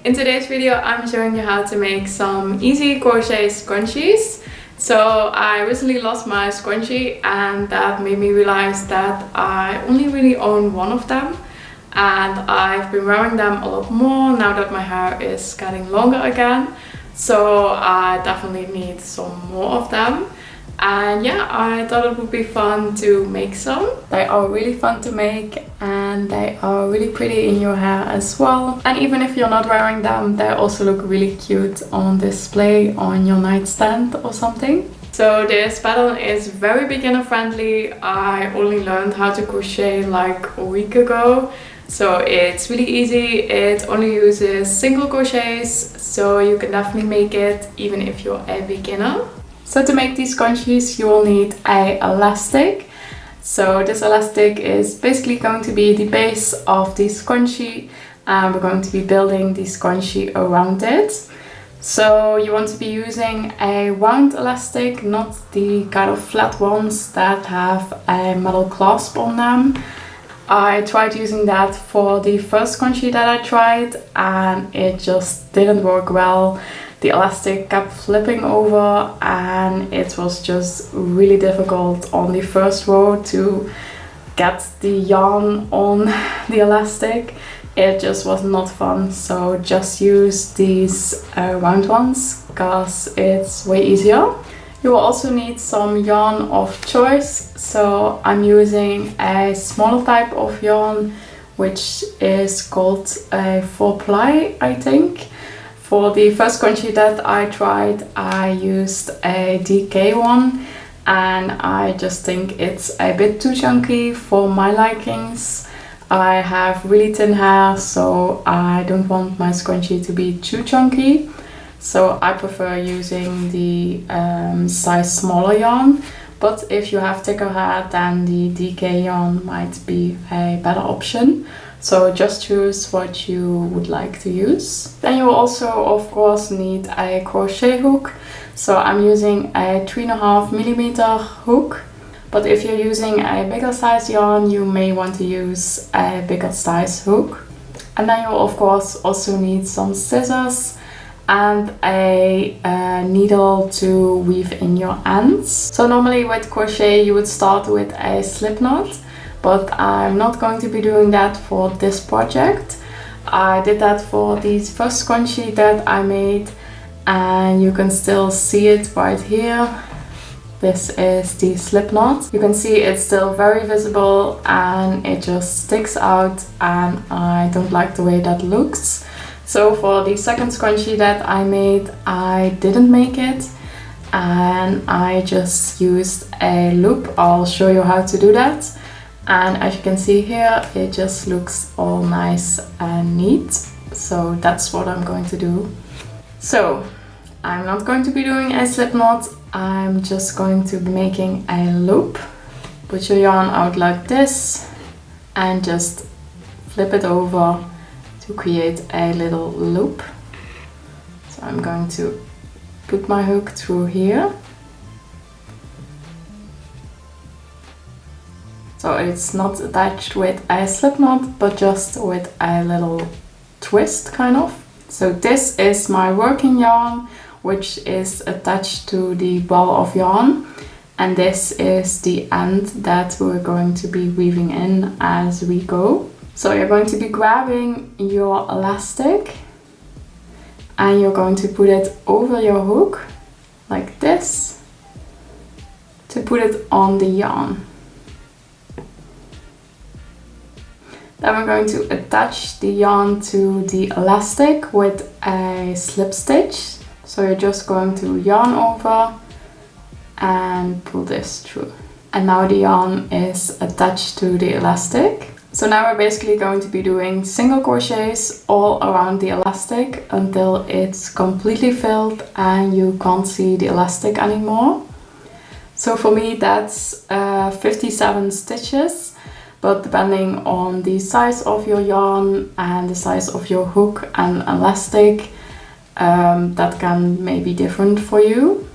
In today's video I'm showing you how to make some easy crochet scrunchies. So I recently lost my scrunchie and that made me realize that I only really own one of them, and I've been wearing them a lot more now that my hair is getting longer again. So I definitely need some more of them. And yeah, I thought it would be fun to make some. They are really fun to make and they are really pretty in your hair as well. And even if you're not wearing them, they also look really cute on display on your nightstand or something. So this pattern is very beginner friendly. I only learned how to crochet like a week ago. So it's really easy. It only uses single crochets, so you can definitely make it even if you're a beginner. So to make these scrunchies you will need a elastic. So this elastic is basically going to be the base of the scrunchie, and we're going to be building the scrunchie around it. So you want to be using a round elastic, not the kind of flat ones that have a metal clasp on them. I tried using that for the first scrunchie that I tried and it just didn't work well. The elastic kept flipping over and it was just really difficult on the first row to get the yarn on the elastic. It just was not fun, so just use these round ones because it's way easier. You will also need some yarn of choice, so I'm using a smaller type of yarn which is called a 4-ply, I think. For the first scrunchie that I tried, I used a DK one and I just think it's a bit too chunky for my likings. I have really thin hair, so I don't want my scrunchie to be too chunky. So I prefer using the size smaller yarn. But if you have thicker hair, then the DK yarn might be a better option. So just choose what you would like to use. Then you will also of course need a crochet hook. So I'm using a 3.5mm hook. But if you're using a bigger size yarn, you may want to use a bigger size hook. And then you will of course also need some scissors and a needle to weave in your ends. So normally with crochet you would start with a slip knot, but I'm not going to be doing that for this project. I did that for the first scrunchie that I made and you can still see it right here. This is the slip knot. You can see it's still very visible and it just sticks out and I don't like the way that looks. So for the second scrunchie that I made, I didn't make it and I just used a loop. I'll show you how to do that. And as you can see here, it just looks all nice and neat. So that's what I'm going to do. So I'm not going to be doing a slip knot. I'm just going to be making a loop. Put your yarn out like this and just flip it over to create a little loop. So I'm going to put my hook through here. So it's not attached with a slip knot, but just with a little twist kind of. So this is my working yarn, which is attached to the ball of yarn. And this is the end that we're going to be weaving in as we go. So you're going to be grabbing your elastic and you're going to put it over your hook like this to put it on the yarn. Then we're going to attach the yarn to the elastic with a slip stitch. So you're just going to yarn over and pull this through. And now the yarn is attached to the elastic. So now we're basically going to be doing single crochets all around the elastic until it's completely filled and you can't see the elastic anymore. So for me that's 57 stitches. But depending on the size of your yarn and the size of your hook and elastic, that can maybe be different for you.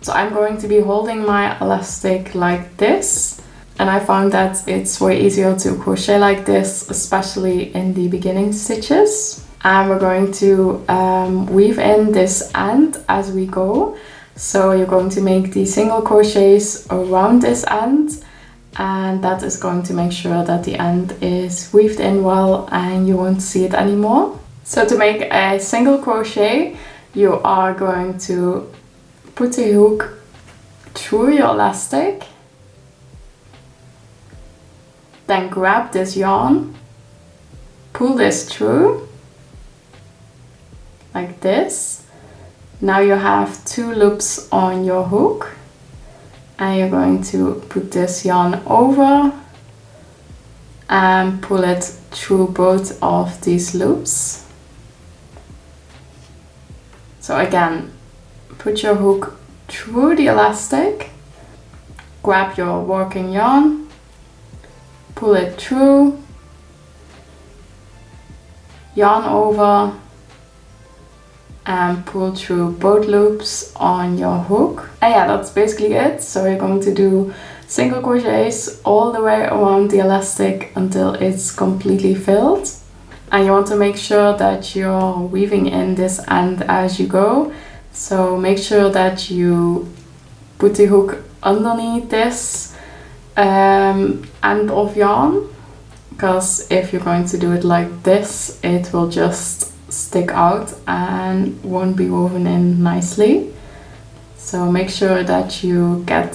So I'm going to be holding my elastic like this. And I found that it's way easier to crochet like this, especially in the beginning stitches. and we're going to weave in this end as we go. So you're going to make the single crochets around this end, and that is going to make sure that the end is weaved in well and you won't see it anymore. So to make a single crochet, you are going to put the hook through your elastic, then grab this yarn, pull this through like this. Now you have 2 loops on your hook, and you're going to put this yarn over and pull it through both of these loops. So again, put your hook through the elastic, grab your working yarn, pull it through, yarn over, and pull through both loops on your hook. And yeah, that's basically it. So you're going to do single crochets all the way around the elastic until it's completely filled. And you want to make sure that you're weaving in this end as you go. So make sure that you put the hook underneath this end of yarn, because if you're going to do it like this, it will just stick out and won't be woven in nicely. So make sure that you get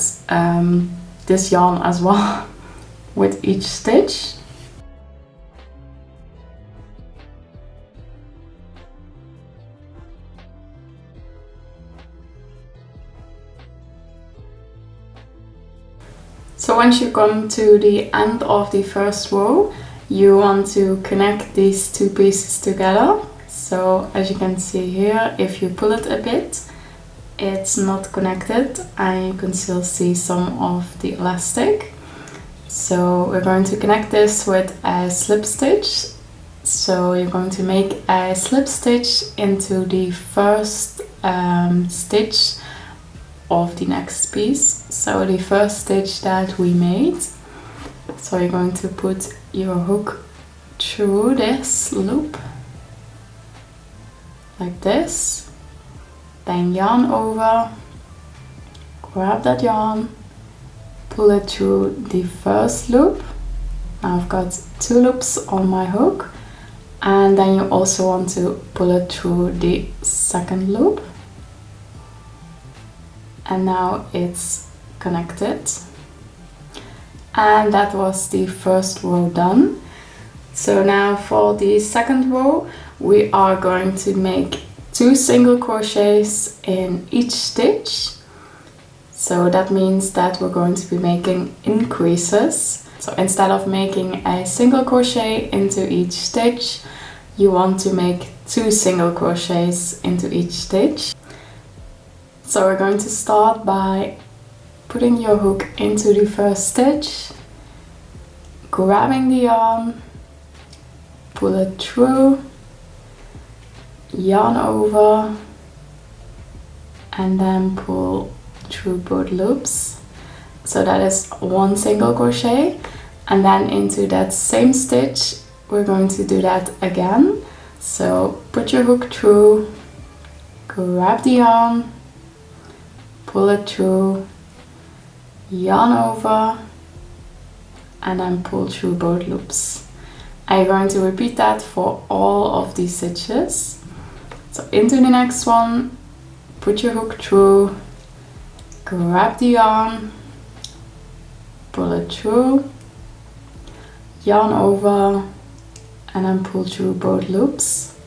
this yarn as well with each stitch. So once you come to the end of the first row, you want to connect these 2 pieces together. So as you can see here, if you pull it a bit, it's not connected and you can still see some of the elastic. So we're going to connect this with a slip stitch. So you're going to make a slip stitch into the first stitch of the next piece. So the first stitch that we made. So you're going to put your hook through this loop like this, then yarn over, grab that yarn, pull it through the first loop. Now I've got 2 loops on my hook, and then you also want to pull it through the second loop, and now it's connected. And that was the first row done. So now for the second row, we are going to make 2 single crochets in each stitch. So that means that we're going to be making increases. So instead of making a single crochet into each stitch, you want to make 2 single crochets into each stitch. So we're going to start by putting your hook into the first stitch, grabbing the yarn, pull it through, yarn over, and then pull through both loops. So that is 1 single crochet, and then into that same stitch we're going to do that again. So put your hook through, grab the yarn, pull it through, yarn over, and then pull through both loops. And you're going to repeat that for all of these stitches. So into the next one, put your hook through, grab the yarn, pull it through, yarn over, and then pull through both loops.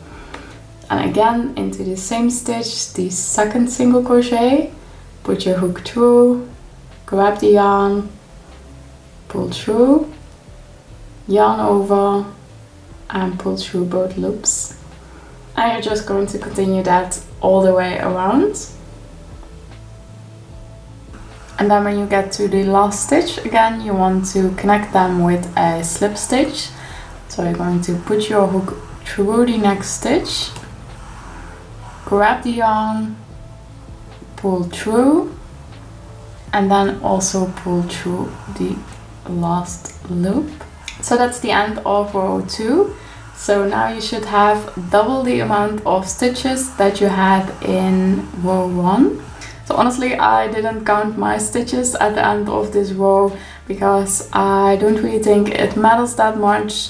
And again into the same stitch, the second single crochet, put your hook through, grab the yarn, pull through, yarn over, and pull through both loops. And you're just going to continue that all the way around. And then when you get to the last stitch, again you want to connect them with a slip stitch. So you're going to put your hook through the next stitch, grab the yarn, pull through, and then also pull through the last loop. So that's the end of row 2. So now you should have double the amount of stitches that you had in row 1. So honestly, I didn't count my stitches at the end of this row because I don't really think it matters that much.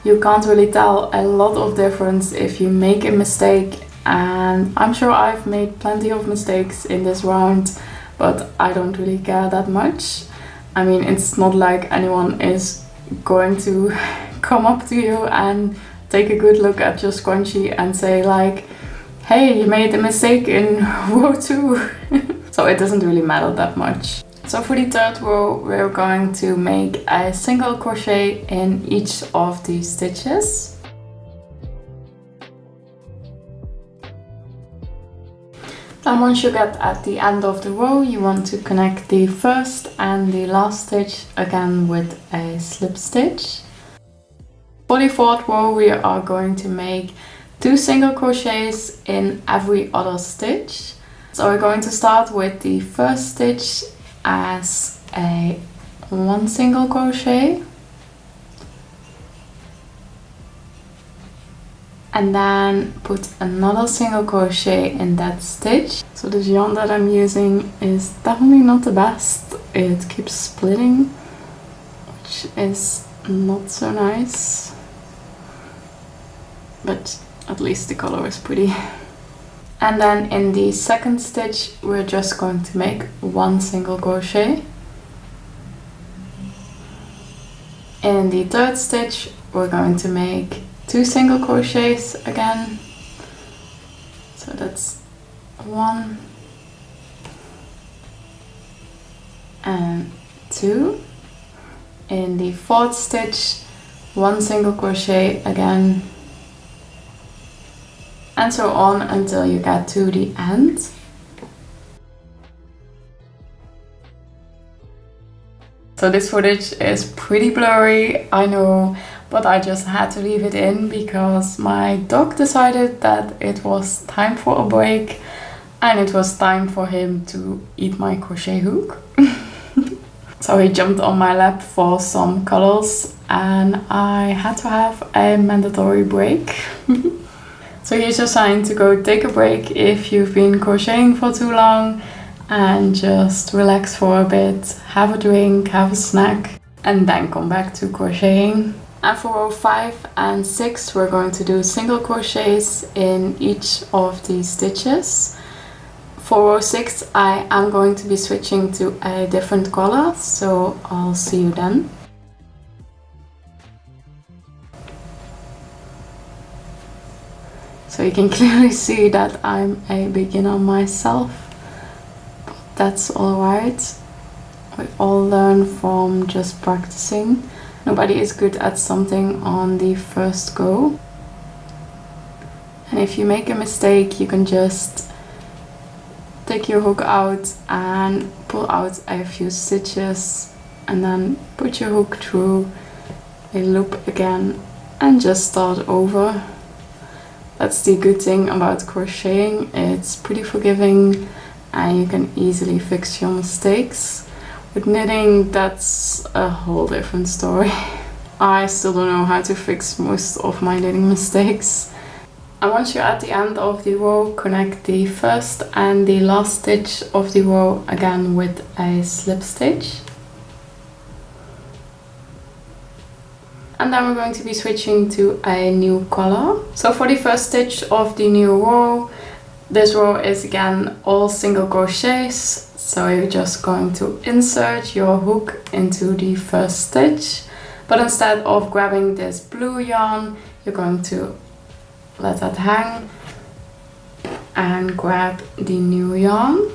You can't really tell a lot of difference if you make a mistake, and I'm sure I've made plenty of mistakes in this round, but I don't really care that much. I mean, it's not like anyone is going to come up to you and take a good look at your scrunchie and say like, hey, you made a mistake in row 2. So it doesn't really matter that much. So for the third row, we're going to make a single crochet in each of the stitches. Then once you get at the end of the row, you want to connect the first and the last stitch again with a slip stitch. For the fourth row, we are going to make 2 single crochets in every other stitch. So we're going to start with the first stitch as a 1 single crochet, and then put another single crochet in that stitch. So this yarn that I'm using is definitely not the best. It keeps splitting, which is not so nice, but at least the color is pretty. And then in the second stitch, we're just going to make 1 single crochet. In the third stitch, we're going to make 2 single crochets again. So that's 1 and 2. In the fourth stitch, 1 single crochet again. And so on until you get to the end. So this footage is pretty blurry, I know, but I just had to leave it in because my dog decided that it was time for a break and it was time for him to eat my crochet hook. So he jumped on my lap for some colors and I had to have a mandatory break. So here's your sign to go take a break if you've been crocheting for too long, and just relax for a bit, have a drink, have a snack, and then come back to crocheting. And for row 5 and 6, we're going to do single crochets in each of these stitches. For row 6, I am going to be switching to a different color, so I'll see you then. So you can clearly see that I'm a beginner myself, but that's alright. We all learn from just practicing. Nobody is good at something on the first go. And if you make a mistake, you can just take your hook out and pull out a few stitches and then put your hook through a loop again and just start over. That's the good thing about crocheting, it's pretty forgiving and you can easily fix your mistakes. With knitting, that's a whole different story. I still don't know how to fix most of my knitting mistakes. And once you're at the end of the row, connect the first and the last stitch of the row again with a slip stitch. And then we're going to be switching to a new color. So for the first stitch of the new row, this row is again all single crochets. So you're just going to insert your hook into the first stitch. But instead of grabbing this blue yarn, you're going to let that hang and grab the new yarn.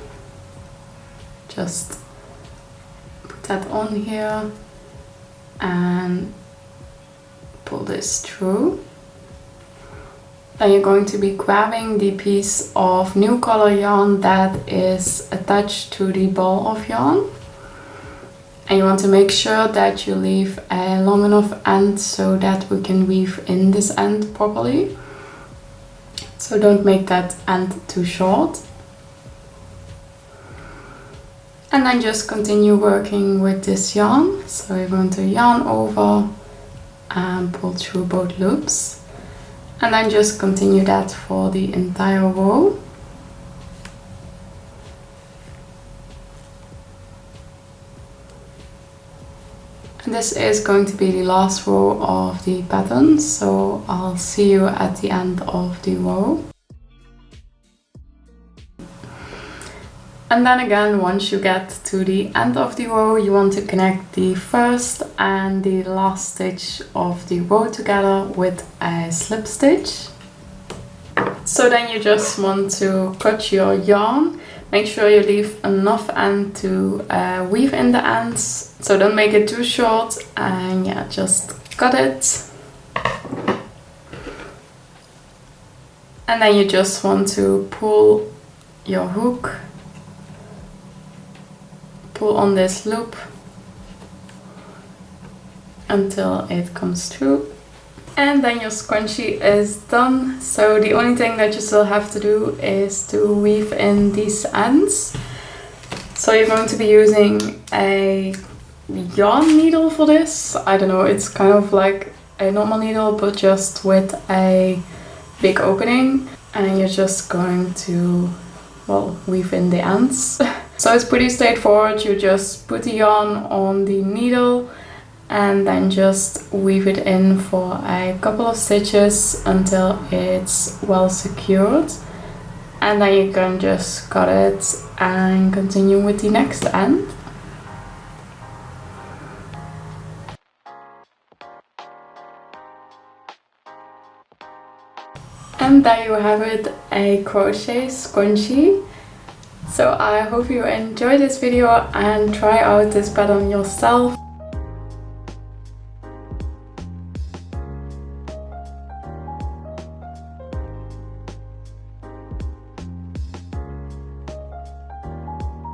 Just put that on here and pull this through. Then you're going to be grabbing the piece of new color yarn that is attached to the ball of yarn. And you want to make sure that you leave a long enough end so that we can weave in this end properly. So don't make that end too short. And then just continue working with this yarn. So you're going to yarn over and pull through both loops. And then just continue that for the entire row. And this is going to be the last row of the pattern, so I'll see you at the end of the row. And then again, once you get to the end of the row, you want to connect the first and the last stitch of the row together with a slip stitch. So then you just want to cut your yarn. Make sure you leave enough end to weave in the ends. So don't make it too short, and yeah, just cut it. And then you just want to pull your hook, pull on this loop until it comes through. And then your scrunchie is done. So the only thing that you still have to do is to weave in these ends. So you're going to be using a yarn needle for this. I don't know, it's kind of like a normal needle but just with a big opening, and you're just going to, well, weave in the ends. So it's pretty straightforward. You just put the yarn on the needle and then just weave it in for a couple of stitches until it's well secured, and then you can just cut it and continue with the next end. And there you have it, a crochet scrunchie. So I hope you enjoyed this video and try out this pattern yourself.